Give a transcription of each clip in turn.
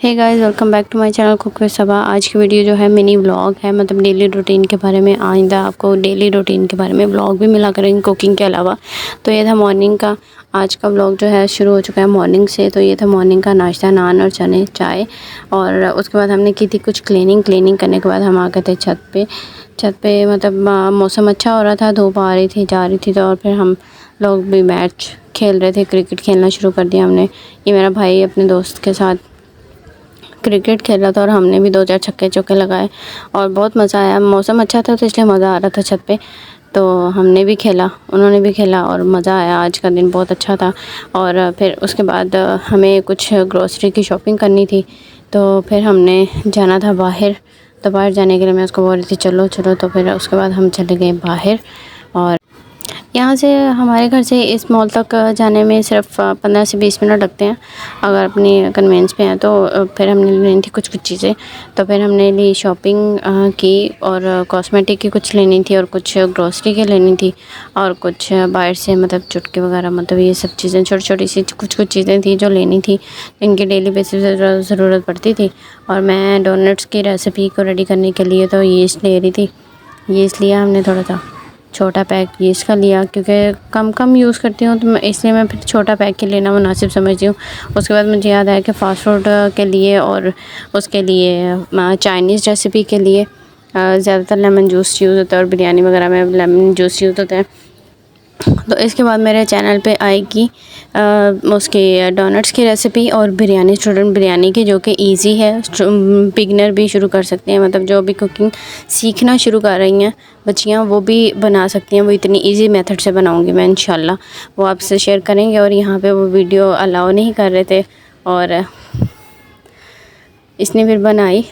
Hey guys, welcome back to my channel cook with Saba. आज की video जो है मिनी व्लॉग है, मतलब डेली रूटीन के बारे में। आइंदा आपको डेली रूटीन के बारे में व्लॉग भी मिला करेंगे कुकिंग के अलावा। तो ये था मॉर्निंग का। आज का व्लॉग जो है शुरू हो चुका है मॉर्निंग से। तो ये था मॉर्निंग का नाश्ता, नान और चने चाय। और उसके बाद हमने की थी कुछ क्लीनिंग करने के बाद हम आ गए थे छत पे मतलब मौसम अच्छा हो रहा था, धूप आ रही थी जा रही थी। तो और फिर हम लोग भी मैच खेल रहे थे, क्रिकेट खेलना शुरू कर दिया हमने। ये मेरा भाई अपने दोस्त के साथ क्रिकेट खेल रहा था और हमने भी 2-4 छक्के चौके लगाए और बहुत मज़ा आया। मौसम अच्छा था तो इसलिए मज़ा आ रहा था छत पे। तो हमने भी खेला, उन्होंने भी खेला और मज़ा आया। आज का दिन बहुत अच्छा था। और फिर उसके बाद हमें कुछ ग्रोसरी की शॉपिंग करनी थी, तो फिर हमने जाना था बाहर। तो बाहर जाने के लिए मैं उसको बोल रही थी चलो चलो। तो फिर उसके बाद हम चले गए बाहर। और यहाँ से हमारे घर से इस मॉल तक जाने में सिर्फ 15 से 20 मिनट लगते हैं अगर अपनी कन्वेंस पे हैं तो। फिर हमने लेनी थी कुछ चीज़ें। तो फिर हमने ली शॉपिंग की और कॉस्मेटिक की कुछ लेनी थी और कुछ ग्रोसरी की लेनी थी और कुछ बाहर से मतलब चुटके वगैरह, मतलब ये सब चीज़ें छोटी छोटी सी कुछ चीज़ें थी जो लेनी थी, इनकी डेली बेसिस पे ज़रूरत पड़ती थी। और मैं डोनट्स की रेसिपी को रेडी करने के लिए तो यीस्ट ले रही थी। यीस्ट लिया हमने, थोड़ा सा छोटा पैक यीस्ट का लिया क्योंकि कम यूज़ करती हूँ, तो मैं इसलिए मैं फिर छोटा पैक ही लेना मुनासिब समझती हूँ। उसके बाद मुझे याद आया कि फ़ास्ट फूड के लिए और उसके लिए चाइनीज़ रेसिपी के लिए ज़्यादातर लेमन जूस यूज़ होता है और बिरयानी वगैरह में लेमन जूस यूज़ होता है। तो इसके बाद मेरे चैनल पे आएगी उसकी डोनट्स की रेसिपी और बिरयानी, स्टूडेंट बिरयानी की, जो कि इजी है, बिगनर भी शुरू कर सकते हैं, मतलब जो भी कुकिंग सीखना शुरू कर रही हैं बच्चियां वो भी बना सकती हैं। वो इतनी इजी मेथड से बनाऊंगी मैं इंशाल्लाह, वो आपसे शेयर करेंगे। और यहाँ पे वो वीडियो अलाउ नहीं कर रहे थे और इसने फिर बनाई।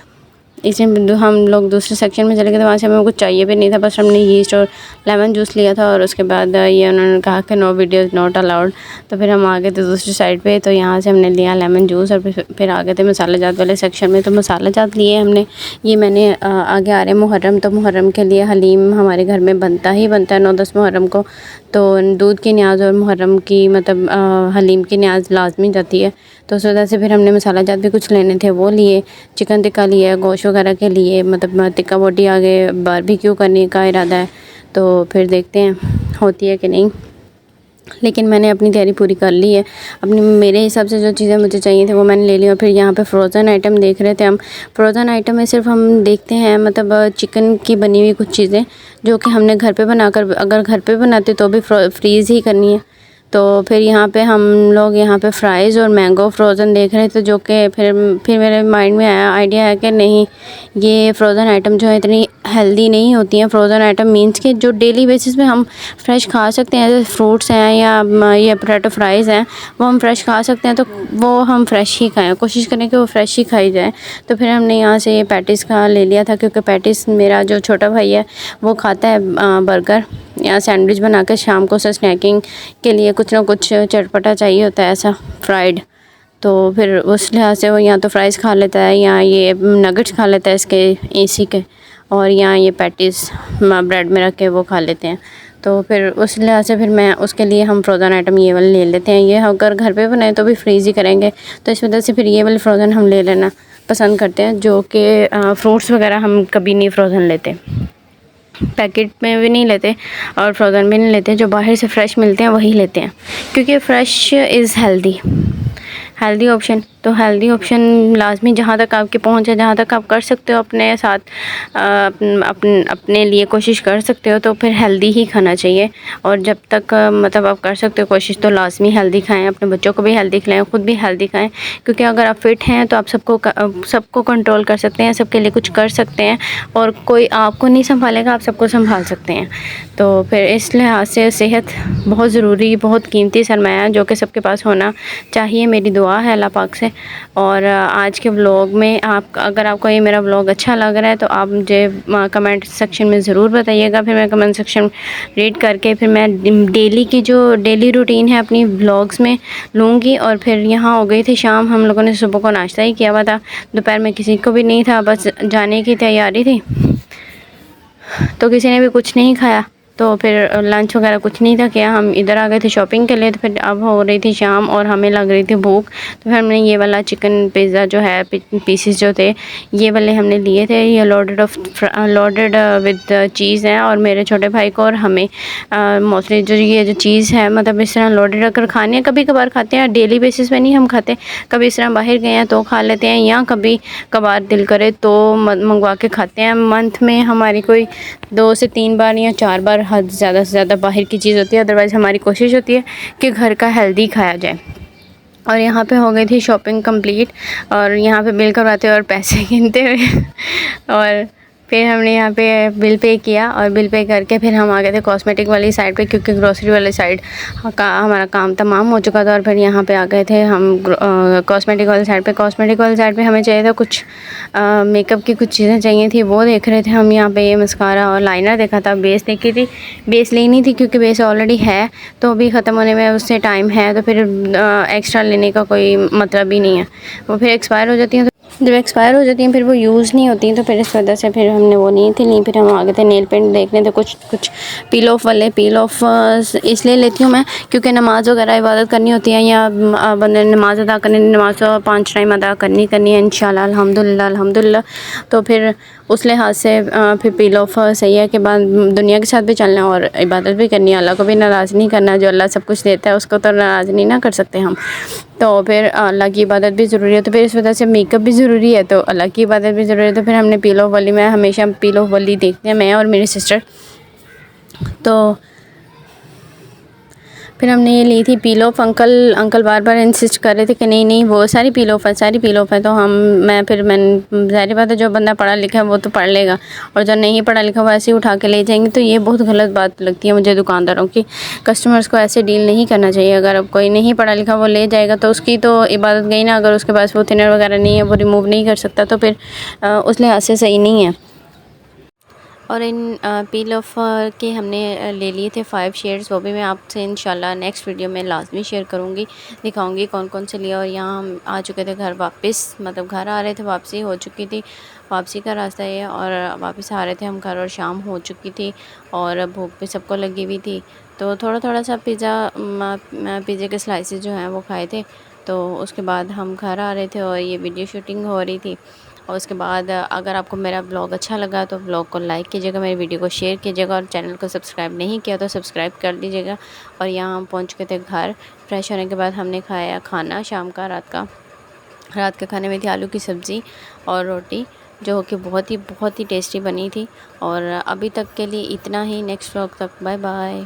इसमें हम लोग दूसरे सेक्शन में चले गए थे, वहाँ से हमें कुछ चाहिए भी नहीं था, बस हमने यीस्ट और लेमन जूस लिया था। और उसके बाद ये उन्होंने कहा कि नो वीडियो नॉट अलाउड। तो फिर हम आ गए थे दूसरी साइड पे। तो यहाँ से हमने लिया लेमन जूस और फिर आ गए थे मसाला जात वाले सेक्शन में। तो मसाला जात लिए हमने। ये मैंने आगे आ रहे मुहर्रम, तो मुहर्रम के लिए हलीम हमारे घर में बनता है 9-10 मुहर्रम को। तो दूध की न्याज और मुहर्रम की मतलब हलीम की न्याज लाजमी जाती है। तो उस वजह से फिर हमने मसाला जात भी कुछ लेने थे, वो लिए। चिकन टिक्का लिया गोश्त वगैरह के लिए, मतलब टिक्का बोटी आगे बारबेक्यू करने का इरादा है। तो फिर देखते हैं होती है कि नहीं, लेकिन मैंने अपनी तैयारी पूरी कर ली है। अपनी मेरे हिसाब से जो चीज़ें मुझे चाहिए थे वो मैंने ले ली। और फिर यहाँ पे फ्रोज़न आइटम देख रहे थे हम। फ्रोज़न आइटम में सिर्फ हम देखते हैं मतलब चिकन की बनी हुई कुछ चीज़ें जो कि हमने घर पे बनाकर, अगर घर पे बनाते तो भी फ्रीज़ ही करनी है। तो फिर यहाँ पे हम लोग यहाँ पे फ्राइज़ और मैंगो फ्रोज़न देख रहे थे, जो कि फिर मेरे माइंड में आया आइडिया है कि नहीं, ये फ्रोज़न आइटम जो है इतनी हेल्दी नहीं होती हैं। फ्रोज़न आइटम मीन्स के जो डेली बेसिस पे हम फ्रेश खा सकते हैं, जैसे फ्रूट्स हैं या ये पोटैटो फ्राइज़ हैं, वो हम फ्रेश खा सकते हैं। तो वो हम फ्रेश ही खाएँ, कोशिश करें कि वो फ्रेश ही खाई जाए। तो फिर हमने यहाँ से ये पैटिस का ले लिया था, क्योंकि पैटिस मेरा जो छोटा भाई है वो खाता है बर्गर या सैंडविच बना कर शाम को उसे स्नैकिंग के लिए कुछ ना कुछ चटपटा चाहिए होता है ऐसा फ्राइड। तो फिर उस लिहाज से वो या तो फ्राइज़ खा लेता है या ये नगेट्स खा लेता है इसके एसी के, और या ये पैटिस ब्रेड में रख के वो खा लेते हैं। तो फिर उस लिहाज से फिर मैं उसके लिए हम फ्रोज़न आइटम ये वाले ले लेते हैं। ये अगर घर पे बनाए तो भी फ्रीज़ ही करेंगे, तो इस वजह से फिर ये वाले फ्रोज़न हम ले लेना पसंद करते हैं, जो कि फ्रूट्स वगैरह हम कभी नहीं फ्रोज़न लेते, पैकेट में भी नहीं लेते और फ्रोज़न भी नहीं लेते। जो बाहर से फ़्रेश मिलते हैं वही लेते हैं, क्योंकि फ़्रेश इज़ हेल्दी ऑप्शन। तो हेल्दी ऑप्शन लाजमी जहाँ तक आपकी पहुँच है, जहाँ तक आप कर सकते हो अपने साथ अपने लिए कोशिश कर सकते हो, तो फिर हेल्दी ही खाना चाहिए। और जब तक मतलब आप कर सकते हो कोशिश, तो लाजमी हेल्दी खाएं, अपने बच्चों को भी हेल्दी खिलाएं, ख़ुद भी हेल्दी खाएं। क्योंकि अगर आप फिट हैं तो आप सबको कंट्रोल कर सकते हैं, सबके लिए कुछ कर सकते हैं, और कोई आपको नहीं संभालेगा, आप सबको संभाल सकते हैं। तो फिर इस लिहाज से सेहत बहुत ज़रूरी, बहुत कीमती सरमाया जो कि सबके पास होना चाहिए। मेरी दुआ है अल्लाह पाक से। और आज के व्लॉग में अगर आपको ये मेरा व्लॉग अच्छा लग रहा है तो आप मुझे कमेंट सेक्शन में ज़रूर बताइएगा। फिर मैं कमेंट सेक्शन रीड करके फिर मैं डेली की जो डेली रूटीन है अपनी व्लॉग्स में लूँगी। और फिर यहाँ हो गई थी शाम, हम लोगों ने सुबह को नाश्ता ही किया हुआ था, दोपहर में किसी को भी नहीं था, बस जाने की तैयारी थी, तो किसी ने भी कुछ नहीं खाया। तो फिर लंच वगैरह कुछ नहीं था किया, हम इधर आ गए थे शॉपिंग के लिए। तो फिर अब हो रही थी शाम और हमें लग रही थी भूख, तो फिर हमने ये वाला चिकन पिज़्ज़ा जो है पीसेस जो थे ये वाले हमने लिए थे। ये लोडेड विद चीज़ है और मेरे छोटे भाई को और हमें मोस्टली जो ये जो चीज़ है मतलब इस तरह लोडेड रखकर खाने हैं। कभी कभार खाते हैं, डेली बेसिस पे नहीं हम खाते, कभी इस तरह बाहर गए हैं तो खा लेते हैं, या कभी कभार दिल करे तो मंगवा के खाते हैं। मंथ में हमारी कोई 2 से 3 बार या 4 बार हद ज़्यादा से ज़्यादा बाहर की चीज़ होती है। अदरवाइज़ हमारी कोशिश होती है कि घर का हेल्दी खाया जाए। और यहाँ पे हो गई थी शॉपिंग कंप्लीट और यहाँ पे बिल करवाते और पैसे गिनते हुए और फिर हमने यहाँ पे बिल पे किया और बिल पे करके फिर हम आ गए थे कॉस्मेटिक वाली साइड पे, क्योंकि ग्रोसरी वाली साइड का हमारा काम तमाम हो चुका था। और फिर यहाँ पे आ गए थे हम कॉस्मेटिक वाली साइड पे। कॉस्मेटिक वाली साइड पे हमें चाहिए था कुछ मेकअप की कुछ चीज़ें चाहिए थी, वो देख रहे थे हम। यहाँ पे ये मस्कारा और लाइनर देखा था, बेस देखी थी, बेस लेनी थी क्योंकि बेस ऑलरेडी है तो अभी ख़त्म होने में उससे टाइम है, तो फिर एक्स्ट्रा लेने का कोई मतलब ही नहीं है, वो फिर एक्सपायर हो जाती हैं। जब एक्सपायर हो जाती हैं फिर वो यूज़ नहीं होती, तो फिर इस वजह से फिर हमने वो नहीं थी ली। फिर हम आ गए थे नेल पेंट देखने, तो कुछ पील ऑफ वाले। पील ऑफ इसलिए लेती हूँ मैं क्योंकि नमाज़ वगैरह इबादत करनी होती है, या बंदे नमाज़ अदा करनी, नमाज तो 5 टाइम अदा करनी है इंशाल्लाह अल्हम्दुलिल्लाह। तो फिर उस लिहाज से फिर पील ऑफ सही है कि बाद दुनिया के साथ भी चलना और इबादत भी करनी है, अल्लाह को भी नाराज़ नहीं करना। जो अल्लाह सब कुछ देता है उसको तो नाराज़ नहीं ना कर सकते हम, तो फिर अल्लाह की इबादत भी ज़रूरी है। तो फिर इस वजह से मेकअप भी ज़रूरी है तो अल्लाह की इबादत भी ज़रूरी है। तो फिर हमने पील ऑफ वाली, मैं हमेशा पील ऑफ वाली देखते हैं, मैं और मेरी सिस्टर। तो फिर हमने ये ली थी पील of. Uncle bar bar insist कर रहे थे कि नहीं वो सारी पील ऑफ है, तो मैंने ज़ाहिर बात है जो बंदा पढ़ा लिखा है वो तो पढ़ लेगा, और जो नहीं पढ़ा लिखा वो ऐसे ही उठा के ले जाएंगे। तो ये बहुत गलत बात लगती है मुझे दुकानदारों की, कस्टमर्स को ऐसे डील नहीं करना चाहिए। अगर अब कोई नहीं पढ़ा लिखा वो ले जाएगा तो उसकी तो इबादत गई ना। अगर उसके पास वो थिनर वगैरह नहीं है, वो रिमूव नहीं कर सकता, तो फिर उस लिहाज से सही नहीं है। और इन पील ऑफ के हमने ले लिए थे 5 शेड्स, वो भी मैं आपसे इंशाल्लाह नेक्स्ट वीडियो में लाजमी शेयर करूँगी, दिखाऊँगी कौन कौन से लिया। और यहाँ हम आ चुके थे घर वापस, मतलब घर आ रहे थे, वापसी हो चुकी थी, वापसी का रास्ता है। और वापस आ रहे थे हम घर और शाम हो चुकी थी और भूख भी सबको लगी हुई थी। तो थोड़ा सा पिज़्ज़े के स्लाइसेस जो हैं वो खाए थे। तो उसके बाद हम घर आ रहे थे और ये वीडियो शूटिंग हो रही थी। और उसके बाद अगर आपको मेरा ब्लॉग अच्छा लगा तो ब्लॉग को लाइक कीजिएगा, मेरी वीडियो को शेयर कीजिएगा, और चैनल को सब्सक्राइब नहीं किया तो सब्सक्राइब कर दीजिएगा। और यहाँ हम पहुँच गए थे घर। फ्रेश होने के बाद हमने खाया खाना शाम का, रात के खाने में थी आलू की सब्ज़ी और रोटी, जो कि बहुत ही टेस्टी बनी थी। और अभी तक के लिए इतना ही, नेक्स्ट व्लॉग तक बाय बाय।